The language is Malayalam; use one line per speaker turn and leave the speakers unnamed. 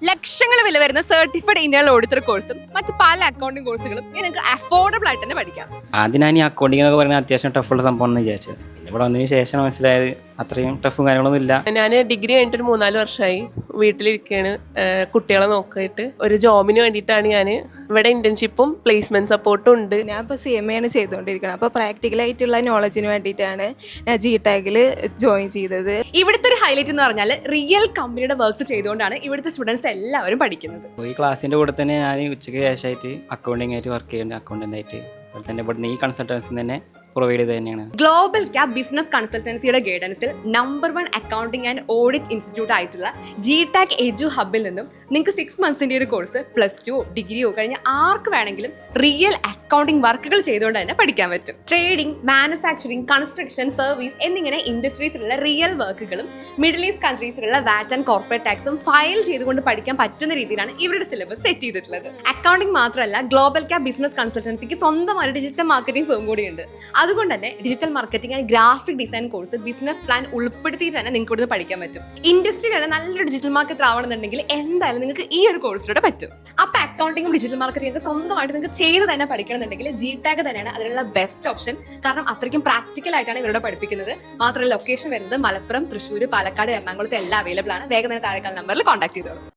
ലക്ഷങ്ങൾ വില വരുന്ന സർട്ടിഫൈഡ് ഇന്ത്യൻ ഓഡിറ്റർ കോഴ്സും മറ്റ് പല അക്കൗണ്ടിംഗ് കോഴ്സുകളും നിങ്ങൾക്ക് അഫോർഡബിൾ ആയിട്ട് തന്നെ പഠിക്കാം.
ആദ്യം ഞാൻ ഈ അക്കൗണ്ടിംഗ് എന്നൊക്കെ പറയുന്നത് അത്യാവശ്യം ടഫുള്ള സംഭവം എന്ന് വിചാരിച്ചത്. പിന്നെ ഇവിടെ വന്നതിന് ശേഷം മനസ്സിലായത് അത്രയും ടഫും കാര്യങ്ങളൊന്നും ഇല്ല.
ഞാൻ ഡിഗ്രി കഴിഞ്ഞിട്ട് ഒരു 4 വർഷമായി വീട്ടിലിരിക്കുകയാണ്. കുട്ടികളെ നോക്കിയിട്ട് ഒരു ജോബിന് വേണ്ടിയിട്ടാണ് ഞാൻ ഇവിടെ ഇന്റേൺഷിപ്പും പ്ലേസ്മെന്റ് സപ്പോർട്ടും ഉണ്ട്.
ഞാൻ ഇപ്പോൾ CMA ആണ് ചെയ്തുകൊണ്ടിരിക്കുന്നത്. അപ്പോൾ പ്രാക്ടിക്കലായിട്ടുള്ള നോളജിന് വേണ്ടിയിട്ടാണ് ഞാൻ GTAG ജോയിൻ ചെയ്തത്.
ഇവിടുത്തെ ഒരു ഹൈലൈറ്റ് എന്ന് പറഞ്ഞാൽ റിയൽ കമ്പനിയുടെ വർക്ക്സ് ചെയ്തുകൊണ്ടാണ് ഇവിടുത്തെ സ്റ്റുഡൻസ് എല്ലാവരും പഠിക്കുന്നത്.
അപ്പോൾ ഈ ക്ലാസ്സിൻ്റെ കൂടെ തന്നെ ഞാൻ ഉച്ചയ്ക്ക് ശേഷമായിട്ട് അക്കൗണ്ടിംഗ് ആയിട്ട് വർക്ക് ചെയ്യുന്നുണ്ട്. അക്കൗണ്ടൻ്റ് ആയിട്ട് അതുപോലെ തന്നെ ഇവിടുന്ന് ഈ കൺസൾട്ടൻസി തന്നെ പ്രൊവൈഡ് ചെയ്ത് തന്നെയാണ്.
ഗ്ലോബൽ ക്യാപ് ബിസിനസ് കൺസൾട്ടൻസിയുടെ ഗൈഡൻസിൽ number 1 accounting and audit institute ആയിട്ടുള്ള GTAG എജു ഹബിൽ നിന്നും നിങ്ങൾക്ക് 6 മന്ത്സിന്റെ ഒരു കോഴ്സ് +2 ഡിഗ്രിയോ കഴിഞ്ഞ ആർക്ക് വേണമെങ്കിലും റിയൽ അക്കൗണ്ടിംഗ് വർക്കുകൾ ചെയ്തുകൊണ്ട് തന്നെ പഠിക്കാൻ പറ്റും. ട്രേഡിംഗ്, മാനുഫാക്ചറിംഗ്, കൺസ്ട്രക്ഷൻ, സർവീസ് എന്നിങ്ങനെ ഇൻഡസ്ട്രീസിലുള്ള റിയൽ വർക്കുകളും മിഡിൽ ഈസ്റ്റ് കൺട്രീസിലുള്ള വാറ്റ് ആൻഡ് കോർപ്പറേറ്റ് ടാക്സും ഫയൽ ചെയ്തുകൊണ്ട് പഠിക്കാൻ പറ്റുന്ന രീതിയിലാണ് ഇവരുടെ സിലബസ് സെറ്റ് ചെയ്തിട്ടുള്ളത്. അക്കൗണ്ടിംഗ് മാത്രമല്ല, ഗ്ലോബൽ ക്യാപ് ബിസിനസ് കൺസൾട്ടൻസിക്ക് സ്വന്തമായ ഡിജിറ്റൽ മാർക്കറ്റിംഗ് ഫേം കൂടിയുണ്ട്. അതുകൊണ്ട് തന്നെ digital marketing and graphic design course business plan ഉൾപ്പെടുത്തിയിട്ട് തന്നെ നിങ്ങൾക്ക് ഇവിടുന്ന് പഠിക്കാൻ പറ്റും. ഇൻഡസ്ട്രി തന്നെ നല്ലൊരു ഡിജിറ്റൽ മാർക്കറ്റ് ആവണമെന്നുണ്ടെങ്കിൽ എന്തായാലും നിങ്ങൾക്ക് ഈ ഒരു കോഴ്സിലൂടെ പറ്റും. അപ്പൊ അക്കൗണ്ടിംഗും ഡിജിറ്റൽ മാർക്കറ്റിംഗ് സ്വന്തമായിട്ട് നിങ്ങൾക്ക് ചെയ്ത് തന്നെ പഠിക്കണമെന്നുണ്ടെങ്കിൽ GTAG തന്നെയാണ് അതിനുള്ള ബെസ്റ്റ് ഓപ്ഷൻ. കാരണം അത്രയ്ക്കും പ്രാക്ടിക്കൽ ആയിട്ടാണ് ഇവരുടെ പഠിപ്പിക്കുന്നത്. മാത്രമല്ല ലൊക്കേഷൻ വരുന്നത് മലപ്പുറം, തൃശ്ശൂർ, പാലക്കാട്, എറണാകുളത്ത് എല്ലാം അവൈലബിൾ ആണ്. വേഗം തന്നെ താഴെക്കാൾ നമ്പറിൽ കോൺടാക്ട് ചെയ്തോളൂ.